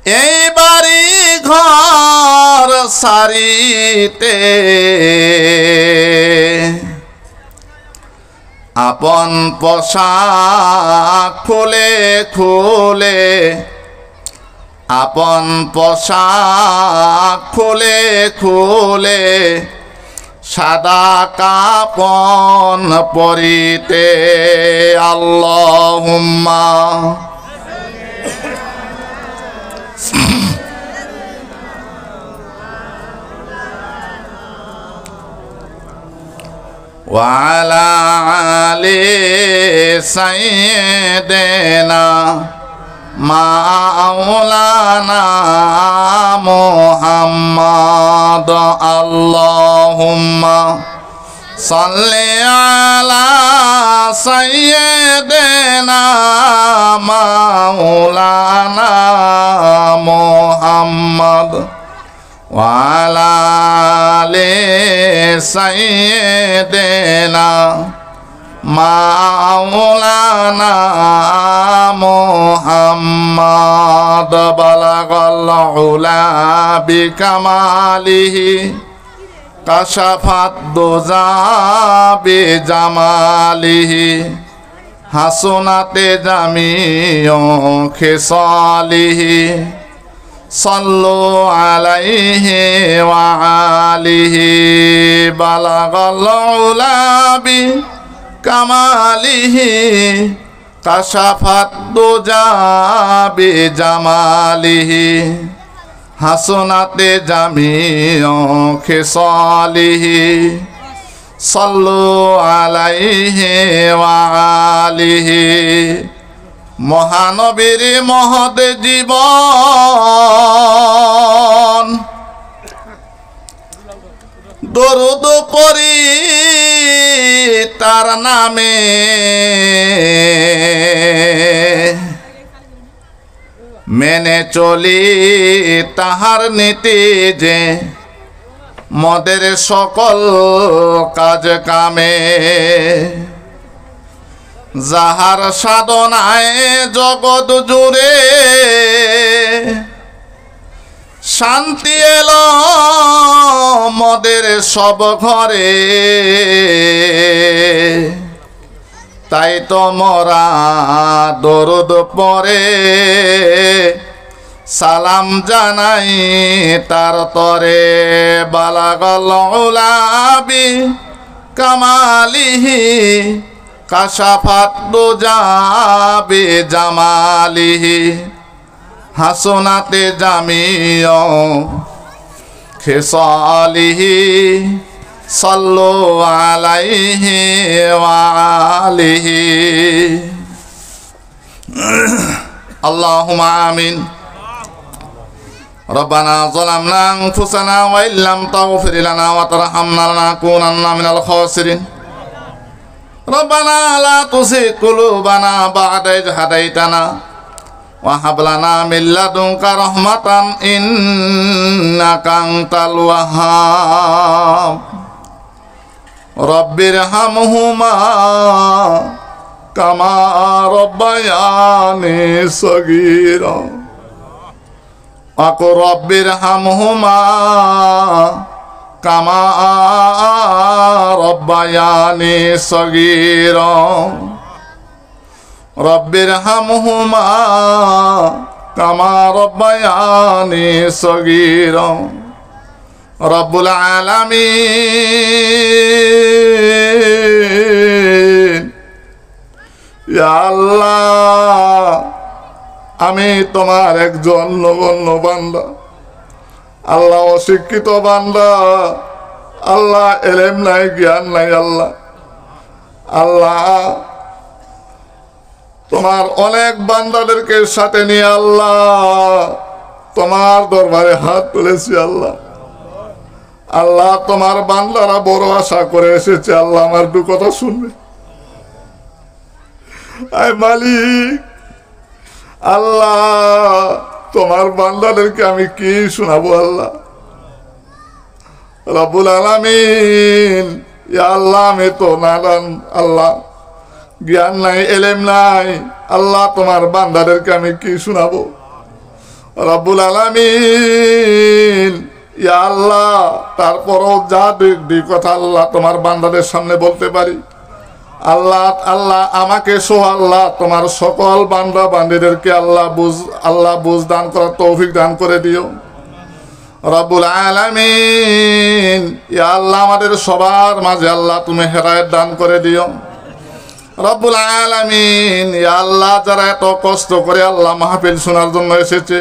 এই বাড়ি ঘর সারিতে আপন পোশাক খুলে খুলে আপন পোশাক খুলে খুলে সাদা কাপন পরিতে আল্লাহুম্মা وعلى آل سيدنا مولانا محمد اللهم صل على سيدنا مولانا محمد وعلى آل سيدنا مولانا محمد بلغ العلا بكماله كشف الدجى بجماله حسنت جميع خصاله صلوا عليه وآله بلغ العلا بكماله كشف الدجى بجماله حسنت جميع خصاله صلوا عليه وآله মহানবীর মহৎ জীবন দরুদ পড়ি তার নামে মেনে চলি তাহার নীতি যে মদের সকল কাজ কামে যাহার সাধনায় জগৎ জুড়ে শান্তি এলো মদের সব ঘরে তাই তো মোরা দরুদ পড়ে সালাম জানাই তার তরে বালাগল উলাবি কামালিহি কাশাফাত দুজা বিজামালিহি হাসনাতে জামিউ খিসালিহি সাল্লু আলাইহি ওয়া আলিহি আল্লাহুম্মা আমিন ربنا ظلمنا أنفسنا وإن لم تغفر لنا وترحمنا لنكونن من الخاسرين ربنا لا تزغ قلوبنا بعد إذ هديتنا وهب لنا من لدنك رحمة إنك أنت الوهاب رب ارحمهما كما ربياني صغيرا وقل رب ارحمهما كما ربياني صغيرا رب ارحمهما كما ربياني صغيرا رب العالمين يا الله আমি তোমার একজন নগণ্য বান্দা আল্লাহ, অশিক্ষিত বান্দা আল্লাহ, এলেম নাই, জ্ঞান নাই আল্লাহ। আল্লাহ তোমার অনেক বান্দাদেরকে সাথে নিয়ে আল্লাহ তোমার দরবারে হাত তুলেছি আল্লাহ। আল্লাহ তোমার বান্দারা বড় আশা করে এসেছে আল্লাহ আমার দু কথা শুনবে। আয় মালিক আল্লাহ, তোমার বান্দাদেরকে আমি কি শোনাবো আল্লাহ? রব্বুল আলামিন, ইয়া আল্লাহ আমি তো নাদান আল্লাহ, জ্ঞান নাই, এলেম নাই আল্লাহ, তোমার বান্দাদেরকে আমি কি শোনাবো? রব্বুল আলামিন ইয়া আল্লাহ, তারপরও যা দুই কথা আল্লাহ তোমার বান্দাদের সামনে বলতে পারি, আল্লাহ আল্লাহ আমাকে সহ আল্লাহ তোমার সকল বান্দা বান্দীদেরকে আল্লাহ বুঝ দান করার তৌফিক দান করে দিও রব্বুল আলামিন। ইয়া আল্লাহ আমাদের সবার মাঝে আল্লাহ তুমি হেদায়েত দান করে দিও রব্বুল আলামিন। ইয়া আল্লাহ, যারা এত কষ্ট করে আল্লাহ মাহফিল শোনার জন্য এসেছে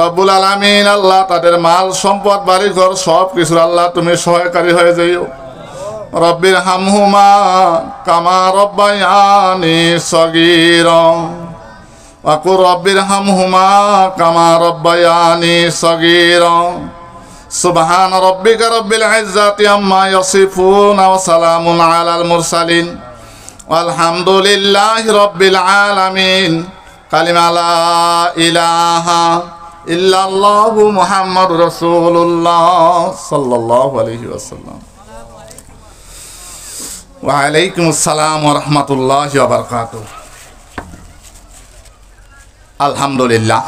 রব্বুল আলামিন, আল্লাহ তাদের মাল সম্পদ বাড়ি ঘর সব কিছুর আল্লাহ তুমি সহায়কারী হয়ে যাইও। রব্বির হামহুমা কামা রব্বায়ানি সগীরা ওয়াকুর রব্বির হামহুমা কামা রব্বায়ানি সগীরা। সুবহান রব্বিকা রব্বিল ইজ্জাতি আম্মা ইয়াসিফুন ওয়া সালামুন আলাল মুরসালিন আলহামদুলিল্লাহি রব্বিল আলামিন। কালিমা লা ইলাহা ইল্লাল্লাহু মুহাম্মাদুর রাসূলুল্লাহ সাল্লাল্লাহু আলাইহি ওয়াসাল্লাম। ওয়া আলাইকুমুস সালাম ওয়া রাহমাতুল্লাহি ওয়া বারাকাতুহু। আলহামদুলিল্লাহ,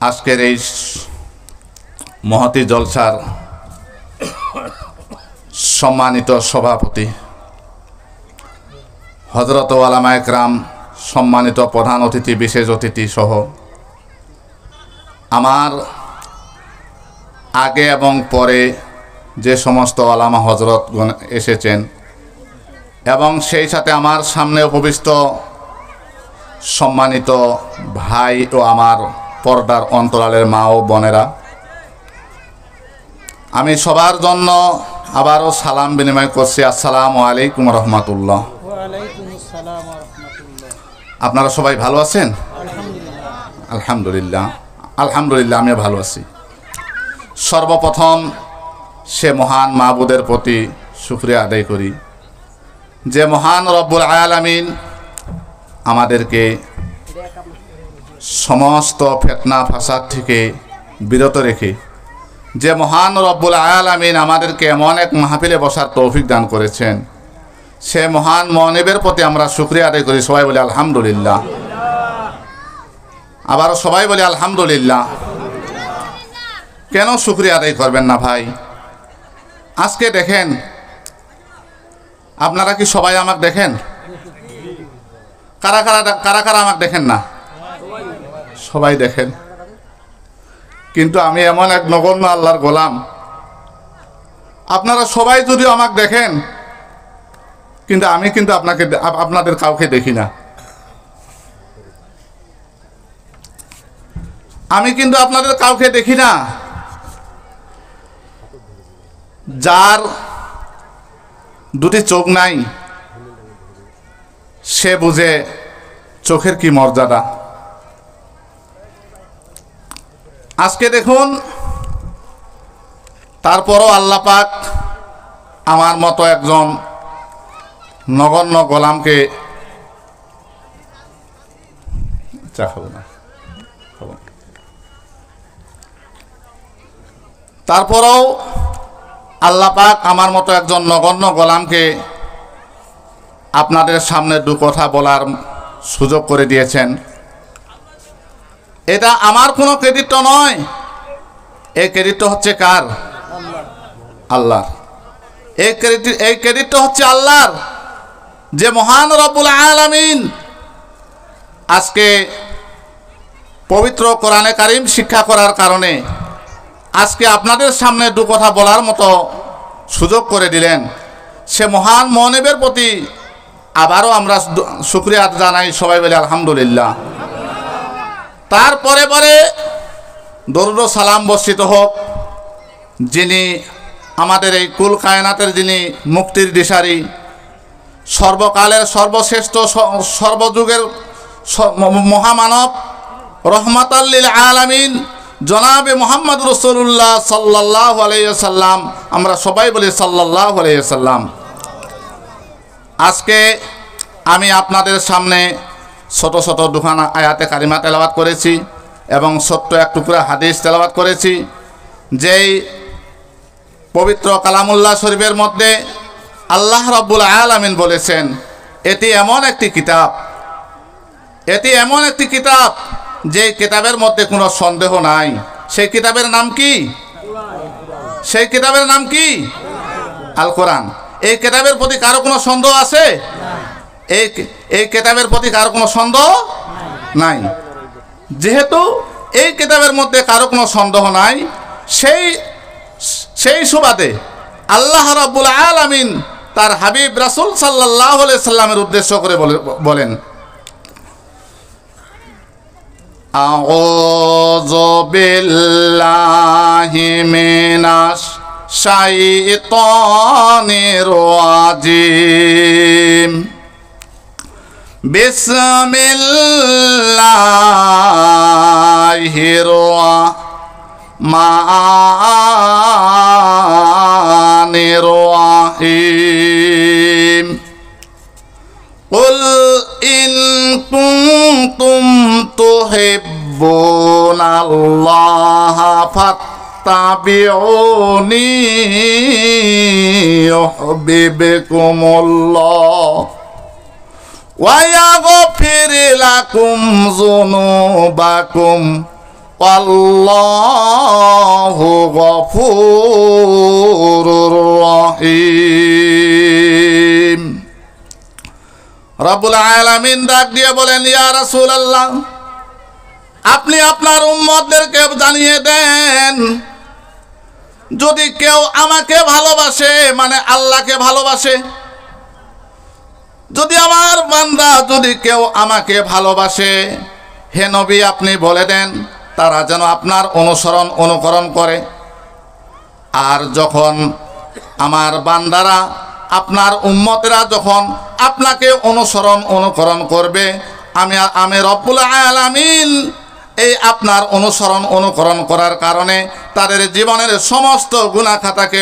আজকের এই মহতী জলসার সম্মানিত সভাপতি হযরত ওলামা একরাম, সম্মানিত প্রধান অতিথি, বিশেষ অতিথি সহ আমার আগে এবং পরে যে সমস্ত ওলামা হযরতগণ এসেছেন এবং সেই সাথে আমার সামনে উপবিষ্ট সম্মানিত ভাই ও আমার পর্দার অন্তরালের মা ও বোনেরা, আমি সবার জন্য আবারও সালাম বিনিময় করছি। আসসালামু আলাইকুম রহমতুল্লাহ। আপনারা সবাই ভালো আছেন? আলহামদুলিল্লাহ, আলহামদুলিল্লাহ, আমিও ভালো আছি। সর্বপ্রথম সে মহান মাবুদের প্রতি শুকরিয়া আদায় করি যে মহান রব্বুল আলামিন আমাদেরকে সমস্ত ফিতনা ফাসাদ থেকে বিরত রেখে, যে মহান রব্বুল আলামিন আমাদেরকে এমন এক মাহফিলে বসার তৌফিক দান করেছেন, সে মহান মনিবের প্রতি আমরা শুকরিয়া আদায় করি। সবাই বলি আলহামদুলিল্লাহ। আবারও সবাই বলি আলহামদুলিল্লাহ। কেন শুকরিয়া আদায় করবেন না ভাই? আজকে দেখেন, আপনারা কি সবাই আমাকে দেখেন? কারা কারা আমাকে দেখেন না? সবাই দেখেন, কিন্তু আমি এমন এক নগণ্য আল্লাহর গোলাম, আপনারা সবাই যদিও আমাকে দেখেন, কিন্তু আমি কিন্তু আপনাদের কাউকে দেখি না। আমি কিন্তু আপনাদের কাউকে দেখি না। যার দুটি চোখ নাই সে বুঝে চোখের কি মর্যাদা। আজকে দেখুন, তারপরও আল্লাহ পাক আমার মতো একজন নগণ্য গোলামকে তারপরেও আল্লাহ পাক আমার মতো একজন নগণ্য গোলামকে আপনাদের সামনে দু কথা বলার সুযোগ করে দিয়েছেন। এটা আমার কোনো ক্রেডিট নয়, এই ক্রেডিটটা হচ্ছে কার? আল্লাহ। এই ক্রেডিটটা হচ্ছে আল্লাহর, যে মহান রব্বুল আলামিন আজকে পবিত্র কোরআনে কারিম শিক্ষা করার কারণে আজকে আপনাদের সামনে দু কথা বলার মতো সুযোগ করে দিলেন। সে মহান মনিবের প্রতি আবারও আমরা শুকরিয়া জানাই। সবাই বলে আলহামদুলিল্লাহ। তারপরে পরে দরুদ ও সালাম বর্ষিত হোক যিনি আমাদের এই কুল কায়নাতের যিনি মুক্তির দিশারি, সর্বকালের সর্বশ্রেষ্ঠ, সর্বযুগের মহামানব, রহমাতাল লিল আলামিন, জনাবে মুহাম্মদ রাসূলুল্লাহ সাল্লাল্লাহু আলাইহি ওয়াসাল্লাম। আমরা সবাই বলি সাল্লাল্লাহু আলাইহি ওয়াসাল্লাম। আজকে আমি আপনাদের সামনে ছোট ছোট দুখানা আয়াতে কারিমা তেলাওয়াত করেছি এবং ছোট্ট এক টুকরা হাদিস তেলাওয়াত করেছি। যেই পবিত্র কালামুল্লাহ শরীফের মধ্যে আল্লাহ রাব্বুল আলামিন বলেছেন, এটি এমন একটি কিতাব যে কিতাবের মধ্যে কোনো সন্দেহ নাই, সেই কিতাবের নাম কি? সেই কিতাবের নাম কি? আল কোরআন। এই কিতাবের প্রতি কারো কোনো সন্দেহ আছে? এই কিতাবের প্রতি কারো কোনো সন্দেহ নাই। যেহেতু এই কিতাবের মধ্যে কারো কোনো সন্দেহ নাই, সেই সুবাদে আল্লাহ রাব্বুল আলামিন তার হাবিব রাসূল সাল্লাল্লাহু আলাইহি সাল্লামের উদ্দেশ্য করে বলেন, আউযু বিল্লাহি মিনাশ শাইতানির রাজিম, বিসমিল্লাহির রাহমানির রাহিম, কুল ইন কুনতুম তুহিব্বুনাল্লাহা ফাত্তাবিউনি ইউহিব্বুকুমুল্লাহ ওয়া ইয়াগফির লাকুম যুনুবাকুম ওয়াল্লাহু গফুরুর রহিম। রব্বুল আলামিন ডাক দিয়ে বলেন, ইয়া রাসূলুল্লাহ, আপনি আপনার উম্মতদেরকে জানিয়ে দেন, যদি কেউ আমাকে ভালোবাসে, মানে আল্লাহকে ভালোবাসে, যদি আমার বান্দা যদি কেউ আমাকে ভালোবাসে, হে নবী আপনি বলে দেন তারা যেন আপনার অনুকরণ করে। আর যখন আমার বান্দারা, আপনার উম্মতেরা যখন আপনাকে অনুকরণ করবে, আমি রব্বুল আলামিন এই আপনার অনুকরণ করার কারণে তাদের জীবনের সমস্ত গুনাহ খাতাকে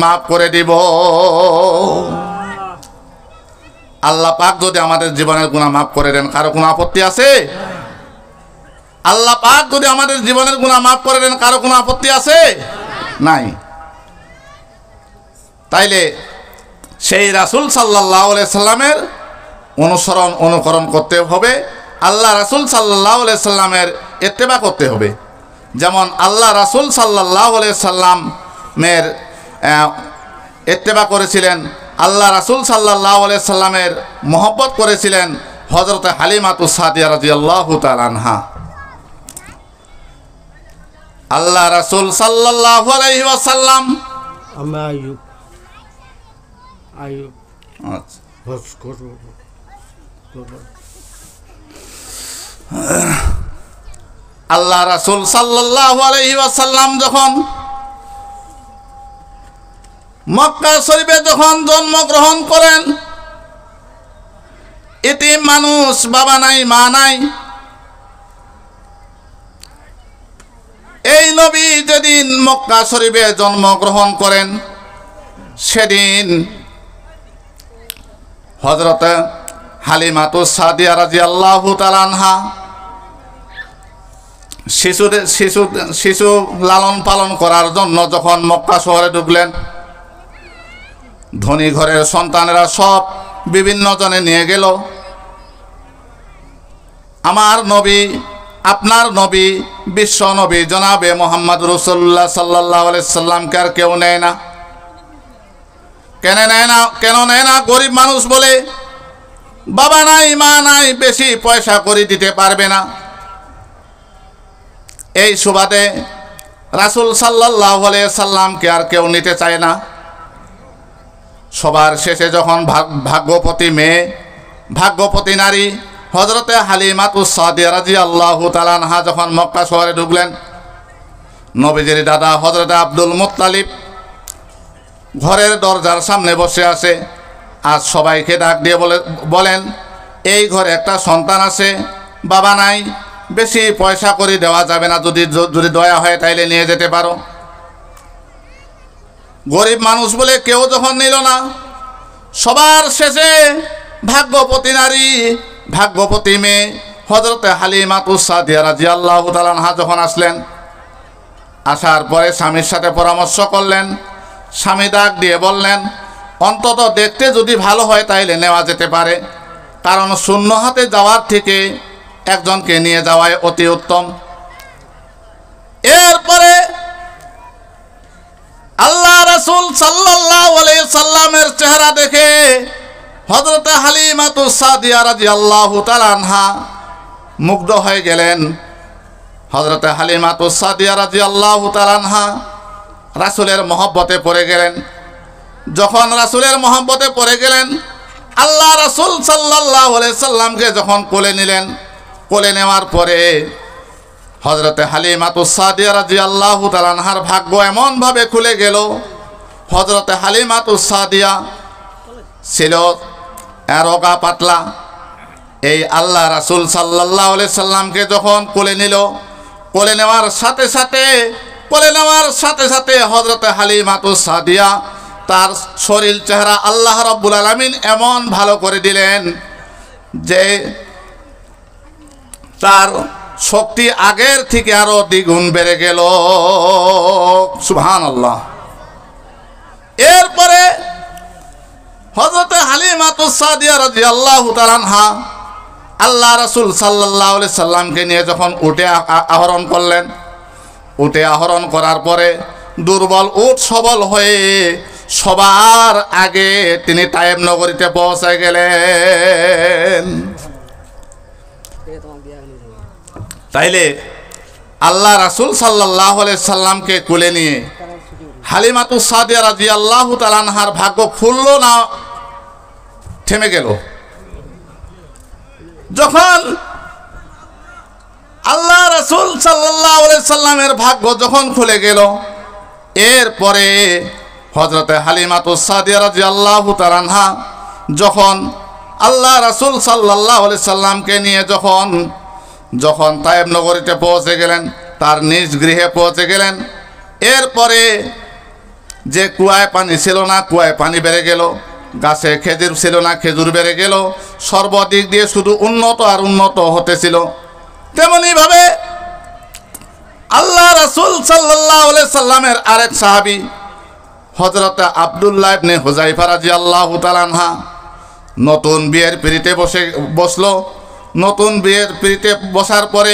মাফ করে দিব। আল্লাহ পাক যদি আমাদের জীবনের গুনাহ মাফ করে দেন, কারো কোনো আপত্তি আছে? আল্লাহ পাক যদি আমাদের জীবনের গুনাহ মাফ করে দেন, কারো কোনো আপত্তি আছে? নাই। তাইলে সেই রাসূল সাল্লাল্লাহু আলাইহি সাল্লামের অনুকরণ করতে হবে, আল্লাহ রাসূল সাল্লাল্লাহু আলাইহি সাল্লামের ইত্তেবা করতে হবে। যেমন আল্লাহ রাসূল সাল্লাল্লাহু আলাইহি সাল্লামের ইত্তেবা করেছিলেন, আল্লাহ রাসূল সাল্লাল্লাহু আলাইহি সাল্লামের মহব্বত করেছিলেন হযরত হালিমাতুস সাদিয়া রাদিয়াল্লাহু তাআলা আনহা। আল্লাহ রাসূল সাল্লাল্লাহু আলাইহি ওয়াসাল্লাম আল্লাহ রাসূল সাল্লাল্লাহু আলাইহি ওয়াসাল্লাম যখন মক্কা শরীফে যখন জন্মগ্রহণ করেন, এতিম মানুষ, বাবা নাই মা নাই, এই নবী যেদিন মক্কা শরীফে জন্মগ্রহণ করেন, সেদিন হযরত হালিমাতুস সাদিয়া রাদিয়াল্লাহু তাআলা আনহা শিশু লালন পালন করার জন্য যখন মক্কা শহরে ঢুকলেন, ধনী ঘরের সন্তানেরা সব বিভিন্ন জনে নিয়ে গেল। আমার নবী, আপনার নবী, বিশ্ব নবী জনাবে মোহাম্মদ রাসূলুল্লাহ সাল্লাল্লাহু আলাইহি সাল্লামকে আর কেউ নেয় না। কেন নেয় না? গরিব মানুষ বলে, বাবা নাই মা নাই, বেশি পয়সা করে দিতে পারবে না। এই সুবাদে রাসূল সাল্লাল্লাহু আলাইহি সাল্লামকে আর কেউ নিতে চায় না। সবার শেষে যখন ভাগ্যবতী মেয়ে, ভাগ্যবতী নারী হযরতে হালিমাতুস সাদিয়া রাদিয়াল্লাহু তাআলা আনহা যখন মক্কা শহরে ঢুকলেন, নবীজির দাদা হযরতে আব্দুল মুত্তালিব ঘরের দরজার সামনে বসে আছে। আজ সবাইকে ডাক দিয়ে বলেন, এই ঘরে একটা সন্তান আছে, বাবা নাই, বেশি পয়সা করে দেওয়া যাবে না, যদি দয়া হয় তাইলে নিয়ে যেতে পারো। গরিব মানুষ বলে কেউ যখন নিল না, সবার শেষে ভাগ্যবতী নারী, ভাগ্যবতী মেয়ে হযরতে হালিমাতুস সাদিয়া রাদিয়াল্লাহু তাআলা আনহা যখন আসলেন, আসার পরে স্বামীর সাথে পরামর্শ করলেন। স্বামী ডাক দিয়ে বললেন, অন্তত দেখতে যদি ভালো হয় তাইলে নেওয়া যেতে পারে, কারণ শূন্য হাতে যাওয়ার থেকে একজনকে নিয়ে যাওয়াই অতি উত্তম। এরপরে আল্লাহ রাসূল সাল্লাল্লাহু আলাইহি সাল্লামের চেহারা দেখে হযরত হালিমাতুস সাদিয়া রাদিয়াল্লাহু তাআলা আনহা মুগ্ধ হয়ে গেলেন। হযরত হালিমাতুস সাদিয়া রাদিয়াল্লাহু তাআলা আনহা রাসূলের মহব্বতে পড়ে গেলেন। যখন রাসূলের মহব্বতে পড়ে গেলেন, আল্লাহ রাসূল সাল্লাল্লাহু আলাইহি সাল্লামকে যখন কোলে নিলেন, কোলে নেওয়ার পরে হযরত হালিমাতুস সাদিয়া রাদিয়াল্লাহু তাআলা আনহার ভাগ্য এমনভাবে খুলে গেল। হযরত হালিমাতুস সাদিয়া ছিল রোগা পাতলা। এই আল্লাহ রাসূল সাল্লাল্লাহু আলাইহি সাল্লামকে যখন কোলে নিল, কোলে নেওয়ার সাথে সাথে হযরত হালিমাতুস সাদিয়া তার শরীর চেহারা আল্লাহ রাব্বুল আলামিন এমন ভালো করে দিলেন যে তার শক্তি আগের থেকে আরো দ্বিগুণ বেড়ে গেল। সুবহানাল্লাহ। এরপরে হযরত হালিমাতুস সাদিয়া রাদিয়াল্লাহু তাআলা আনহা আল্লাহ রাসূল সাল্লাল্লাহু আলাইহি সাল্লামকে নিয়ে যখন উটে আহরণ করলেন, উটে আহরণ করার পরে দুর্বল উট সবল হয়ে সবার আগে তিনি তায়েব নগরীতে পৌঁছে গেলেন। তাইলে আল্লাহ রাসূল সাল্লাল্লাহু আলাইহি সাল্লামকে কোলে নিয়ে হালিমাতুস সাদিয়া রাদিয়াল্লাহু তাআলা আনহার ভাগ্য খুলল না, থেমে গেল। যখন আল্লাহ রাসূল সাল্লাল্লাহু আলাইহি সাল্লামের ভাগ্য যখন খুলে গেল, এরপরে হযরত হালিমাতুস সাদিয়া রাদিয়াল্লাহু তাআলা আনহা যখন আল্লাহ রাসূল সাল্লাল্লাহু আলাইহি সাল্লামকে নিয়ে যখন তায়েব নগরীতে পৌঁছে গেলেন, তার নিজ গৃহে পৌঁছে গেলেন, এরপরে যে কুয়ায় পানি ছিল না, কুয়ায় পানি বেড়ে গেল, গাছে খেজুর ছিল না, খেজুর বেড়ে গেল, সর্বদিক দিয়ে শুধু উন্নত আর উন্নত হতেছিল। তেমনি ভাবে আল্লাহ রাসূল সাল্লাল্লাহু আলাইহি সাল্লামের আরেক সাহাবী হযরত আব্দুল্লাহ ইবনে হুযায়ফা রাদিয়াল্লাহু তাআলা আনহা নতুন বিয়ের পিঁড়িতে বসলো। নতুন বিয়ের পিঁড়িতে বসার পরে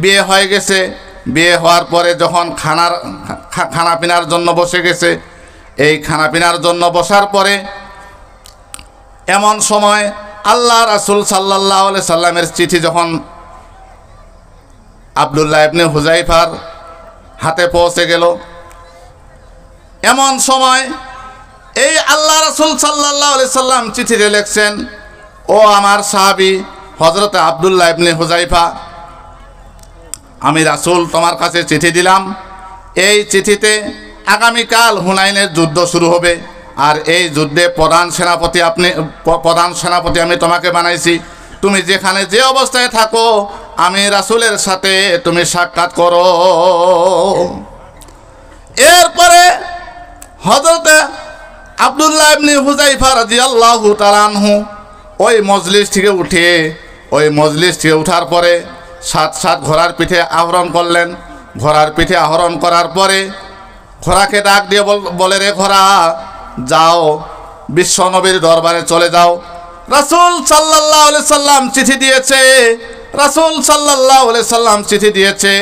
বিয়ে হয়ে গেছে। বিয়ে হওয়ার পরে যখন খানা পিনার জন্য বসে গেছে, এই খানা পিনার জন্য বসার পরে এমন সময় আল্লাহ রাসূল সাল্লাল্লাহু আলাইহি সাল্লামের চিঠি যখন আব্দুল্লাহ ইবনে হুযায়ফার হাতে পৌঁছে গেল, এমন সময় এই আল্লাহ রাসূল সাল্লাল্লাহু আলাইহি সাল্লাম চিঠিতে লিখছেন, ও আমার সাহাবী হযরত আব্দুল্লাহ ইবনে হুযায়ফা, আমি রাসূল তোমার কাছে চিঠি দিলাম। এই চিঠিতে আগামীকাল হুনাইনের যুদ্ধ শুরু হবে, আর এই যুদ্ধে প্রধান সেনাপতি আমি তোমাকে বানাইছি। তুমি যেখানে যে অবস্থায় থাকো, আমি রাসূলের সাথে তুমি সাক্ষাৎ করো। এরপরে হযরত আব্দুল্লাহ ইবনে হুযায়ফা রাদিয়াল্লাহু তাআলা আনহু ওই মজলিস থেকে উঠার পরে সাত ঘোড়ার পিঠে আহরণ করলেন। ঘোড়ার পিঠে আহরণ করার পরে ঘোড়াকে ডাক দিয়ে বলে, রে ঘোড়া, যাও বিশ্ব নবীর দরবারে চলে যাও। রাসূল সাল্লাল্লাহু আলাইহি সাল্লাম চিঠি দিয়েছে, রাসূল সাল্লাল্লাহু আলাইহি সাল্লাম চিঠি দিয়েছে,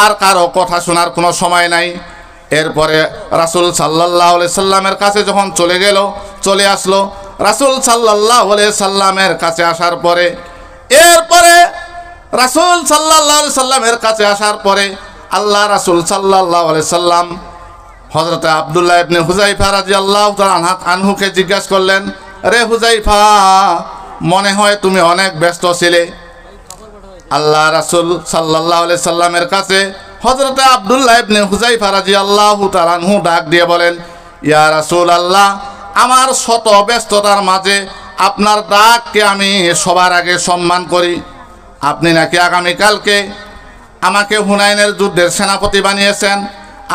আর কারো কথা শোনার কোনো সময় নাই। এরপরে রাসূল সাল্লাল্লাহু আলাইহি সাল্লামের কাছে যখন চলে আসলো, রাসূল সাল্লাল্লাহু আলাইহি সাল্লামের কাছে আসার পরে রাসূল সাল্লাল্লাহু আলাইহি সাল্লামের কাছে আসার পরে আল্লাহ রাসূল সাল্লাল্লাহু আলাইহি সাল্লাম হযরত আব্দুল্লাহ ইবনে হুযায়ফা রাদিয়াল্লাহু তাআলা আনহুকে জিজ্ঞাসা করলেন, রে হুযায়ফা, মনে হয় তুমি অনেক ব্যস্ত ছিলে। আল্লাহ রাসূল সাল্লাল্লাহু আলাইহি সাল্লামের কাছে হযরত আব্দুল্লাহ ইবনে হুযায়ফা রাদিয়াল্লাহু তাআলা আনহু ডাক দিয়ে বলেন, ইয়া রাসূলুল্লাহ, আমার শত ব্যস্ততার মাঝে আপনার ডাককে আমি সবার আগে সম্মান করি। আপনি নাকি আগামীকালকে আমাকে হুনাইনের যুদ্ধের সেনাপতি বানিয়েছেন,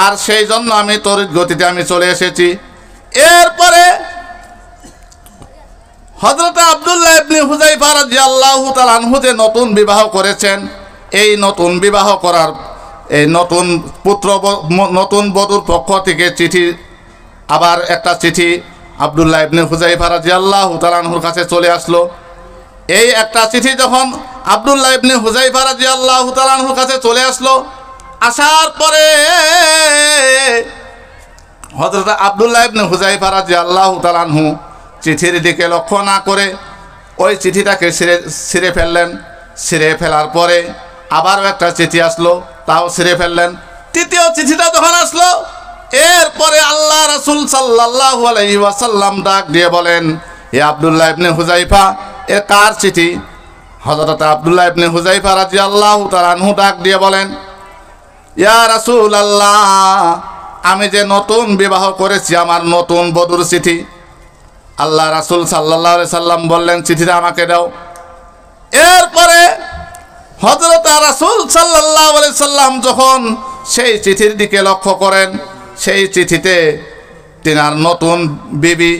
আর সেই জন্য আমি তড়িৎ গতিতে আমি চলে এসেছি। এরপরে হযরত আব্দুল্লাহ ইবনে হুযায়ফা রাদিয়াল্লাহু তাআলা আনহু যে নতুন বিবাহ করেছেন, এই নতুন বিবাহ করার এই নতুন বধূর পক্ষ থেকে আবার একটা চিঠি আব্দুল্লাহ ইবনে হুযায়ফা রাদিয়াল্লাহু তাআলা আনহুর কাছে চলে আসলো। এই একটা চিঠি যখন আব্দুল্লাহ ইবনে হুযায়ফা রাদিয়াল্লাহু তাআলা আনহুর কাছে চলে আসলো। আসার পরে হযরত আব্দুল্লাহ ইবনে হুযায়ফা রাদিয়াল্লাহু তাআলা আনহু চিঠির দিকে লক্ষ্য না করে ওই চিঠিটাকে ছিঁড়ে ফেললেন। ছিঁড়ে ফেলার পরে আবারও একটা চিঠি আসলো, তাও ছিঁড়ে ফেললেন। তৃতীয় চিঠিটা যখন আসলো, এরপরে আল্লাহ রাসূল সাল্লাল্লাহু আলাইহি ওয়াসাল্লাম ডাক দিয়ে বলেন, হে আব্দুল্লাহ ইবনে হুযায়ফা, এ কার চিঠি? হযরত আব্দুল্লাহ ইবনে হুযায়ফা রাদিয়াল্লাহু তাআলা আনহু ডাক দিয়ে বলেন, ইয়া রাসূলুল্লাহ, আমি যে নতুন বিবাহ করেছি, আমার নতুন বধূর চিঠি। আল্লাহ রাসূল সাল্লাল্লাহু আলাইহি সাল্লাম বললেন, চিঠিটা আমাকে দাও। এরপরে হযরত রাসূল সাল্লাল্লাহু আলাইহি সাল্লাম যখন সেই চিঠির দিকে লক্ষ্য করেন, সেই চিঠিতে তিনার নতুন বিবি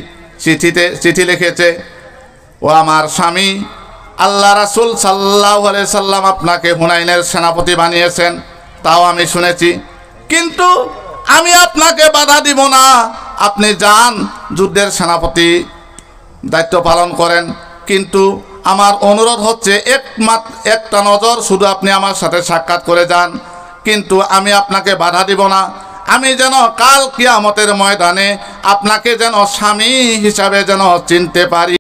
চিঠি লিখেছে, ও আমার স্বামী, আল্লাহ রাসূল সাল্লাল্লাহু আলাইহি সাল্লাম আপনাকে হুনাইনের সেনাপতি বানিয়েছেন, তাও আমি শুনেছি, কিন্তু আমি আপনাকে বাধা দিব না। আপনি যান, যুদ্ধের সেনাপতি দায়িত্ব পালন করেন, কিন্তু আমার অনুরোধ হচ্ছে একটা নজর শুধু আপনি আমার সাথে সাক্ষাৎ করে যান, কিন্তু আমি আপনাকে বাধা দিব না। আমি যেন কাল কিয়ামতের ময়দানে আপনাকে যেন স্বামী হিসাবে যেন চিনতে পারি।